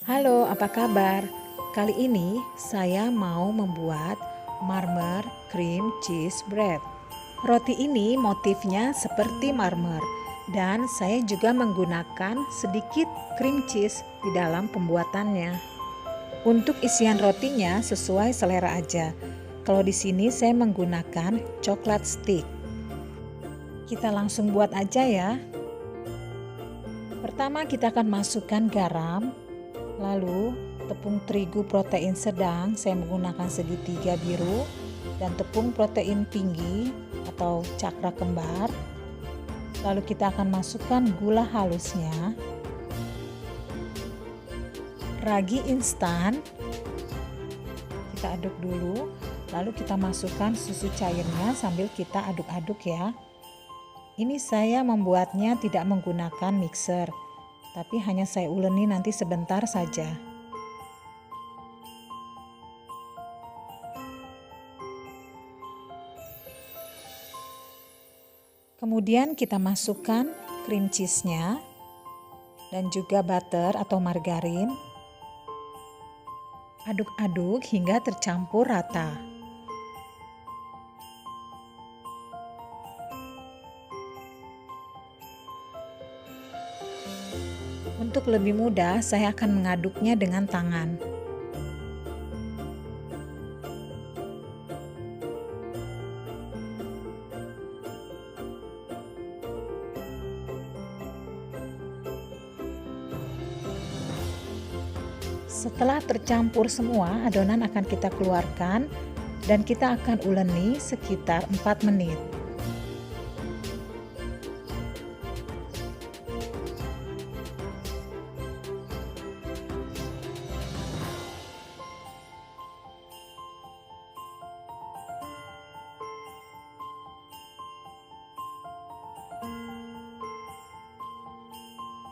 Halo, apa kabar? Kali ini saya mau membuat marmer cream cheese bread. Roti ini motifnya seperti marmer dan saya juga menggunakan sedikit cream cheese di dalam pembuatannya. Untuk isian rotinya sesuai selera aja. Kalau di sini saya menggunakan coklat stick. Kita langsung buat aja ya. Pertama kita akan masukkan garam. Lalu tepung terigu protein sedang saya menggunakan segitiga biru dan tepung protein tinggi atau cakra kembar. Lalu kita akan masukkan gula halusnya, ragi instan, kita aduk dulu, lalu kita masukkan susu cairnya sambil kita aduk-aduk ya. Ini saya membuatnya tidak menggunakan mixer, tapi hanya saya uleni nanti sebentar saja. Kemudian kita masukkan cream cheese-nya dan juga butter atau margarin. Aduk-aduk hingga tercampur rata. Untuk lebih mudah, saya akan mengaduknya dengan tangan. Setelah tercampur semua, adonan akan kita keluarkan dan kita akan uleni sekitar 4 menit.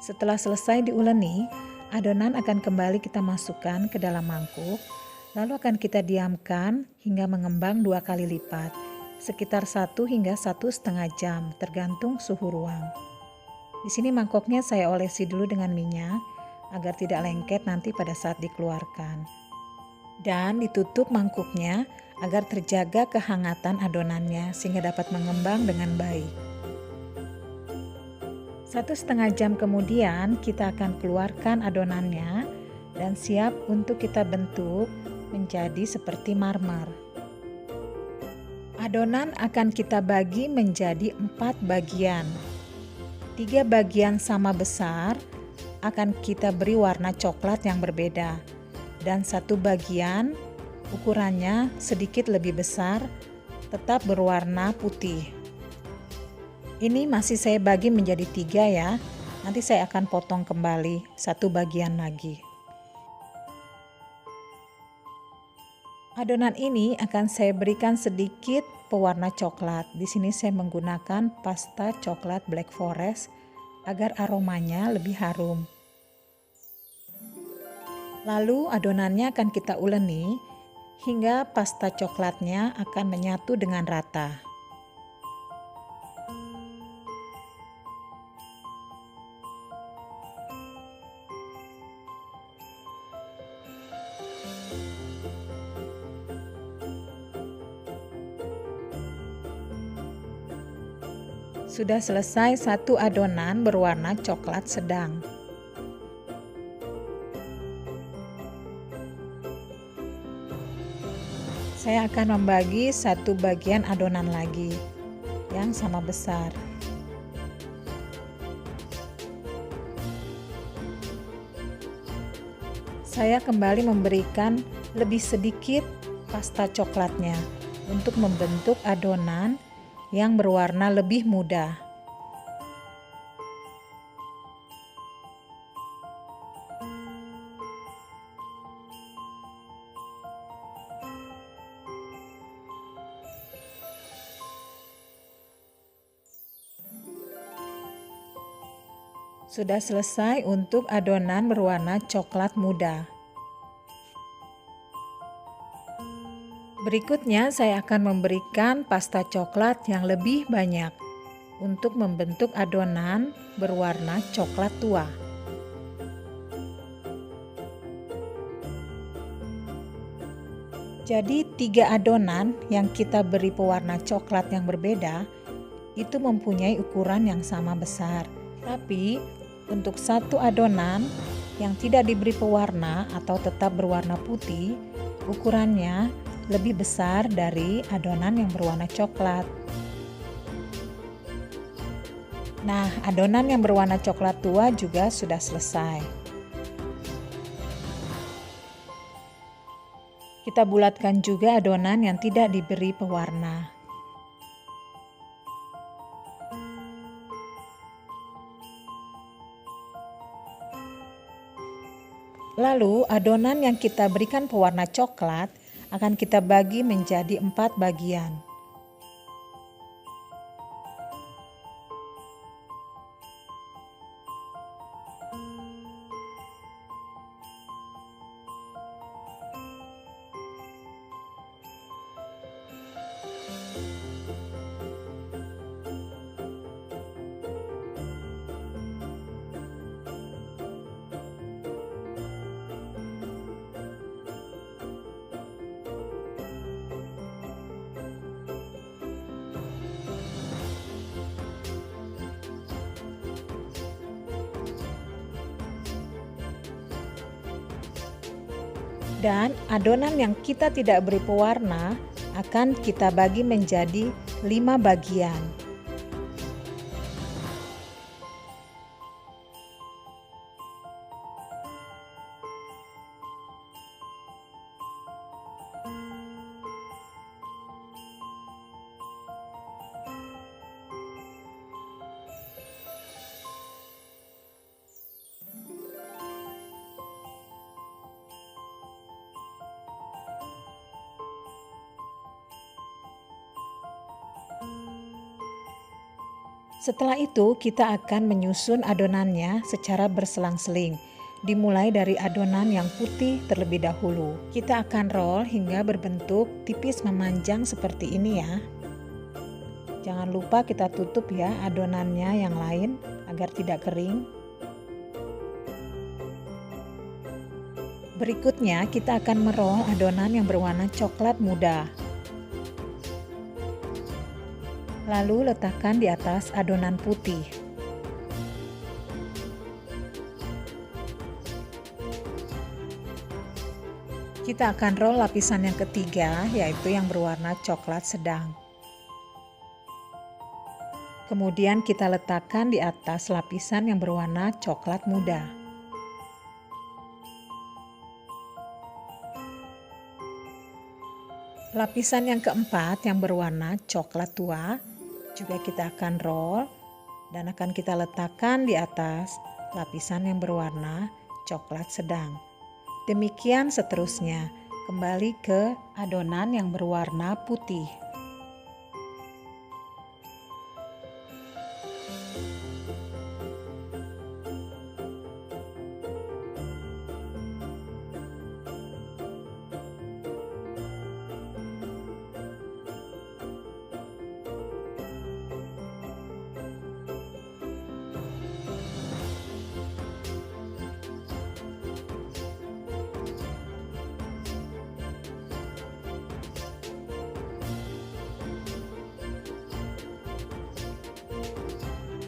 Setelah selesai diuleni, adonan akan kembali kita masukkan ke dalam mangkuk, lalu akan kita diamkan hingga mengembang 2 kali lipat, sekitar 1 hingga 1,5 jam, tergantung suhu ruang. Di sini mangkoknya saya olesi dulu dengan minyak, agar tidak lengket nanti pada saat dikeluarkan. Dan ditutup mangkuknya agar terjaga kehangatan adonannya sehingga dapat mengembang dengan baik. 1,5 jam kemudian kita akan keluarkan adonannya dan siap untuk kita bentuk menjadi seperti marmer. Adonan akan kita bagi menjadi 4 bagian. 3 bagian sama besar akan kita beri warna coklat yang berbeda dan 1 bagian ukurannya sedikit lebih besar tetap berwarna putih. Ini masih saya bagi menjadi 3 ya. Nanti saya akan potong kembali 1 bagian lagi. Adonan ini akan saya berikan sedikit pewarna coklat. Di sini saya menggunakan pasta coklat Black Forest agar aromanya lebih harum. Lalu adonannya akan kita uleni hingga pasta coklatnya akan menyatu dengan rata. Sudah selesai 1 adonan berwarna coklat sedang. Saya akan membagi 1 bagian adonan lagi yang sama besar. Saya kembali memberikan lebih sedikit pasta coklatnya untuk membentuk adonan yang berwarna lebih muda. Sudah selesai untuk adonan berwarna coklat muda. Berikutnya saya akan memberikan pasta coklat yang lebih banyak untuk membentuk adonan berwarna coklat tua. Jadi 3 adonan yang kita beri pewarna coklat yang berbeda itu mempunyai ukuran yang sama besar. Tapi untuk satu adonan yang tidak diberi pewarna atau tetap berwarna putih, ukurannya lebih besar dari adonan yang berwarna coklat. Nah, adonan yang berwarna coklat tua juga sudah selesai. Kita bulatkan juga adonan yang tidak diberi pewarna. Lalu adonan yang kita berikan pewarna coklat akan kita bagi menjadi 4 bagian. Dan adonan yang kita tidak beri pewarna akan kita bagi menjadi 5 bagian. Setelah itu kita akan menyusun adonannya secara berselang-seling. Dimulai dari adonan yang putih terlebih dahulu. Kita akan roll hingga berbentuk tipis memanjang seperti ini ya. Jangan lupa kita tutup ya adonannya yang lain agar tidak kering. Berikutnya kita akan meroll adonan yang berwarna coklat muda. Lalu letakkan di atas adonan putih. Kita akan roll lapisan yang ketiga, yaitu yang berwarna coklat sedang. Kemudian kita letakkan di atas lapisan yang berwarna coklat muda. Lapisan yang keempat yang berwarna coklat tua juga kita akan roll dan akan kita letakkan di atas lapisan yang berwarna coklat sedang. Demikian seterusnya, kembali ke adonan yang berwarna putih.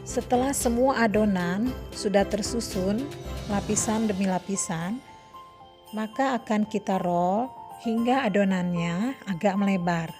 Setelah semua adonan sudah tersusun lapisan demi lapisan, maka akan kita roll hingga adonannya agak melebar.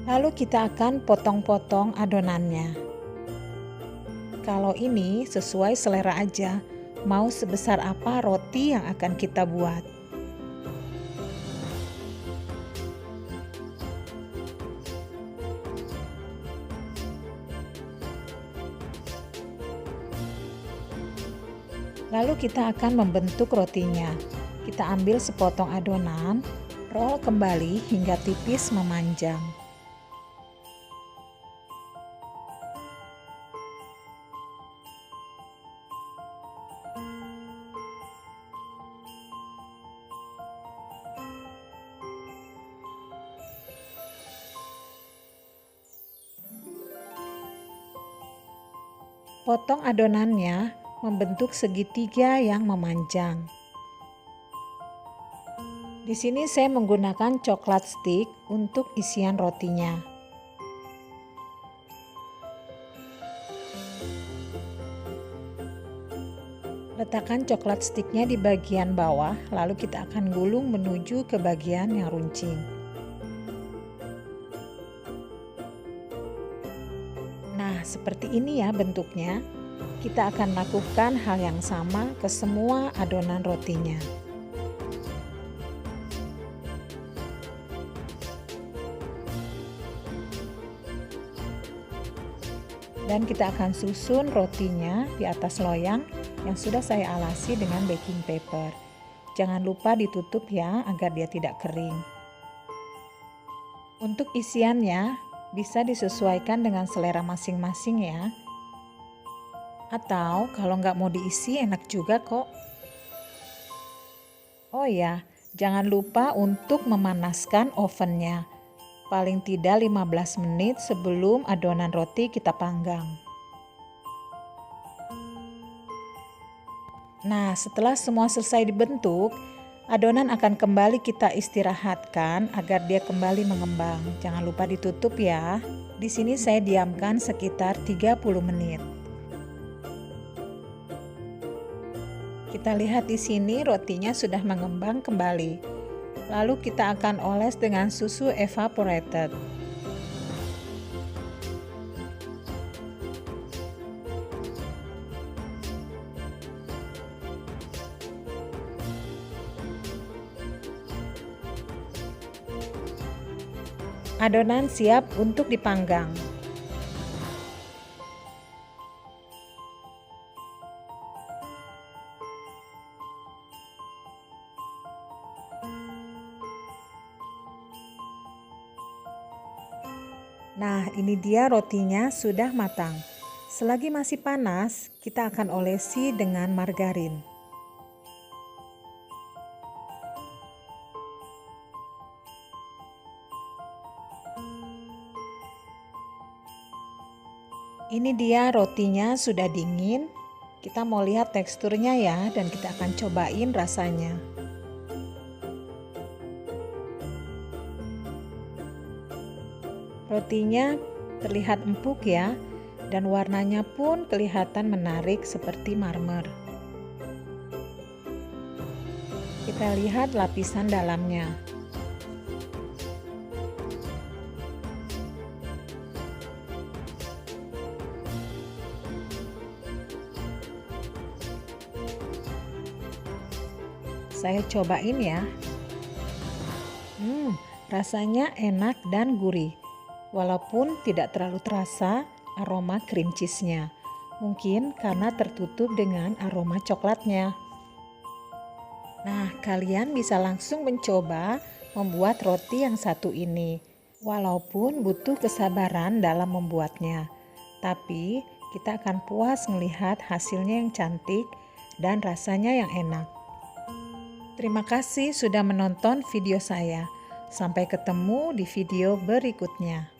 Lalu kita akan potong-potong adonannya. Kalau ini sesuai selera aja, mau sebesar apa roti yang akan kita buat. Lalu kita akan membentuk rotinya. Kita ambil sepotong adonan, roll kembali hingga tipis memanjang. Potong adonannya membentuk segitiga yang memanjang. Di sini saya menggunakan coklat stick untuk isian rotinya. Letakkan coklat sticknya di bagian bawah, lalu kita akan gulung menuju ke bagian yang runcing. Nah, seperti ini ya bentuknya. Kita akan lakukan hal yang sama ke semua adonan rotinya. Dan kita akan susun rotinya di atas loyang yang sudah saya alasi dengan baking paper. Jangan lupa ditutup ya agar dia tidak kering. Untuk isiannya bisa disesuaikan dengan selera masing-masing ya. Atau kalau nggak mau diisi enak juga kok. Oh ya, jangan lupa untuk memanaskan ovennya. Paling tidak 15 menit sebelum adonan roti kita panggang. Nah, setelah semua selesai dibentuk, adonan akan kembali kita istirahatkan agar dia kembali mengembang. Jangan lupa ditutup ya. Di sini saya diamkan sekitar 30 menit. Kita lihat di sini rotinya sudah mengembang kembali. Lalu kita akan oles dengan susu evaporated. Adonan siap untuk dipanggang. Nah, ini dia rotinya sudah matang. Selagi masih panas, kita akan olesi dengan margarin. Ini dia rotinya sudah dingin. Kita mau lihat teksturnya ya, dan kita akan cobain rasanya. Rotinya terlihat empuk ya, dan warnanya pun kelihatan menarik seperti marmer. Kita lihat lapisan dalamnya. Saya cobain ya. Rasanya enak dan gurih. Walaupun tidak terlalu terasa aroma cream cheese-nya. Mungkin karena tertutup dengan aroma coklatnya. Nah, kalian bisa langsung mencoba membuat roti yang satu ini. Walaupun butuh kesabaran dalam membuatnya. Tapi kita akan puas melihat hasilnya yang cantik dan rasanya yang enak. Terima kasih sudah menonton video saya. Sampai ketemu di video berikutnya.